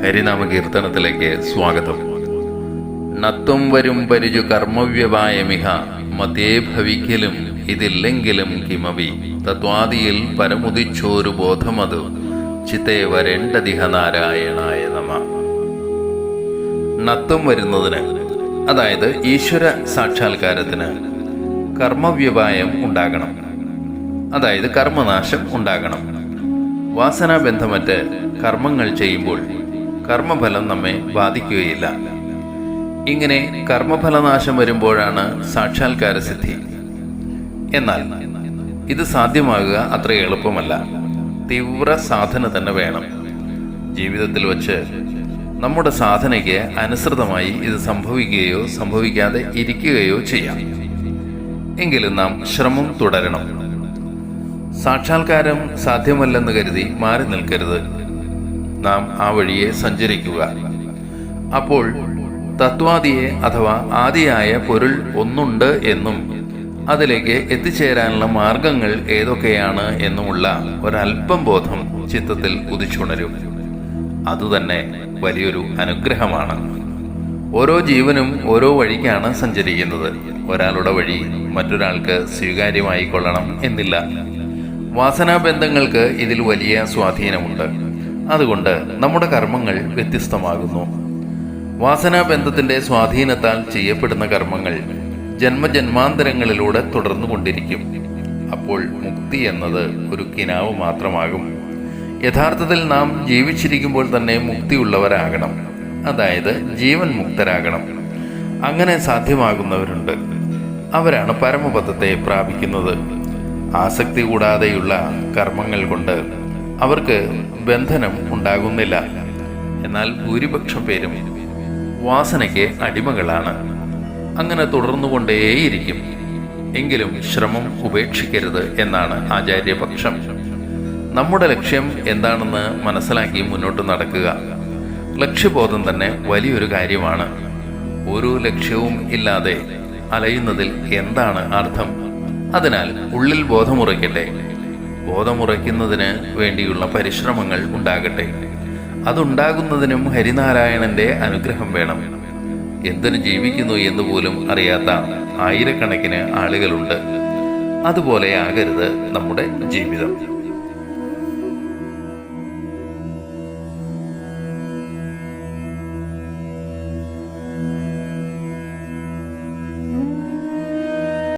ഹരിനാമ കീർത്തനത്തിലേക്ക് സ്വാഗതം. നത്വം വരും പരിചു കർമ്മവ്യവായമിഹ മതേ ഭവിക്കലും ഇതില്ലെങ്കിലും കിമവി തത്വാദിയിൽ പരമുദിച്ചോരു ബോധമതു ചിത്തേ വരേണ്ടതിഹ നാരായണായ നമ. നത്വം വരുന്നതിന്, അതായത് ഈശ്വര സാക്ഷാത്കാരത്തിന് കർമ്മവ്യവായം ഉണ്ടാകണം, അതായത് കർമ്മനാശം ഉണ്ടാകണം. വാസനാബന്ധമറ്റ് കർമ്മങ്ങൾ ചെയ്യുമ്പോൾ കർമ്മഫലം നമ്മെ ബാധിക്കുകയില്ല. ഇങ്ങനെ കർമ്മഫലനാശം വരുമ്പോഴാണ് സാക്ഷാത്കാര സിദ്ധി. എന്നാൽ ഇത് സാധ്യമാകുക അത്ര എളുപ്പമല്ല. തീവ്ര സാധന തന്നെ വേണം. ജീവിതത്തിൽ വച്ച് നമ്മുടെ സാധനയ്ക്ക് അനുസൃതമായി ഇത് സംഭവിക്കുകയോ സംഭവിക്കാതെ ഇരിക്കുകയോ ചെയ്യാം. എങ്കിലും നാം ശ്രമം തുടരണം. സാക്ഷാത്കാരം സാധ്യമല്ലെന്ന് കരുതി മാറി നിൽക്കരുത്. നാം ആ വഴിയെ സഞ്ചരിക്കുക. അപ്പോൾ തത്വാദിയെ അഥവാ ആദിയായ പൊരുൾ ഒന്നുണ്ട് എന്നും അതിലേക്ക് എത്തിച്ചേരാനുള്ള മാർഗങ്ങൾ ഏതൊക്കെയാണ് എന്നുമുള്ള ഒരല്പം ബോധം ചിത്തത്തിൽ ഉദിച്ചുണരും. അതുതന്നെ വലിയൊരു അനുഗ്രഹമാണ്. ഓരോ ജീവനും ഓരോ വഴിക്കാണ് സഞ്ചരിക്കുന്നത്. ഒരാളുടെ വഴി മറ്റൊരാൾക്ക് സ്വീകാര്യമായി കൊള്ളണം എന്നില്ല. വാസനാബന്ധങ്ങൾക്ക് ഇതിൽ വലിയ സ്വാധീനമുണ്ട്. അതുകൊണ്ട് നമ്മുടെ കർമ്മങ്ങൾ വ്യത്യസ്തമാകുന്നു. വാസനാബന്ധത്തിന്റെ സ്വാധീനത്താൽ ചെയ്യപ്പെടുന്ന കർമ്മങ്ങൾ ജന്മജന്മാന്തരങ്ങളിലൂടെ തുടർന്നുകൊണ്ടിരിക്കും. അപ്പോൾ മുക്തി എന്നത് ഒരു കിനാവ് മാത്രമാകും. യഥാർത്ഥത്തിൽ നാം ജീവിച്ചിരിക്കുമ്പോൾ തന്നെ മുക്തിയുള്ളവരാകണം, അതായത് ജീവൻ മുക്തരാകണം. അങ്ങനെ സാധ്യമാകുന്നവരുണ്ട്. അവരാണ് പരമപദത്തെ പ്രാപിക്കുന്നത്. ആസക്തി കൂടാതെയുള്ള കർമ്മങ്ങൾ കൊണ്ട് അവർക്ക് ബന്ധനം ഉണ്ടാകുന്നില്ല. എന്നാൽ ഭൂരിപക്ഷം പേരും വാസനയ്ക്ക് അടിമകളാണ്. അങ്ങനെ തുടർന്നുകൊണ്ടേയിരിക്കും. എങ്കിലും ശ്രമം ഉപേക്ഷിക്കരുത് എന്നാണ് ആചാര്യപക്ഷം. നമ്മുടെ ലക്ഷ്യം എന്താണെന്ന് മനസ്സിലാക്കി മുന്നോട്ട് നടക്കുക. ലക്ഷ്യബോധം തന്നെ വലിയൊരു കാര്യമാണ്. ഒരു ലക്ഷ്യവും ഇല്ലാതെ അലയുന്നതിൽ എന്താണ് അർത്ഥം? അതിനാൽ ഉള്ളിൽ ബോധമുറയ്ക്കട്ടെ. ബോധമുറയ്ക്കുന്നതിന് വേണ്ടിയുള്ള പരിശ്രമങ്ങൾ ഉണ്ടാകട്ടെ. അതുണ്ടാകുന്നതിനും ഹരിനാരായണന്റെ അനുഗ്രഹം വേണം. എന്തിനു ജീവിക്കുന്നു എന്ന് പോലും അറിയാത്ത ആയിരക്കണക്കിന് ആളുകളുണ്ട്. അതുപോലെ ആകരുത് നമ്മുടെ ജീവിതം.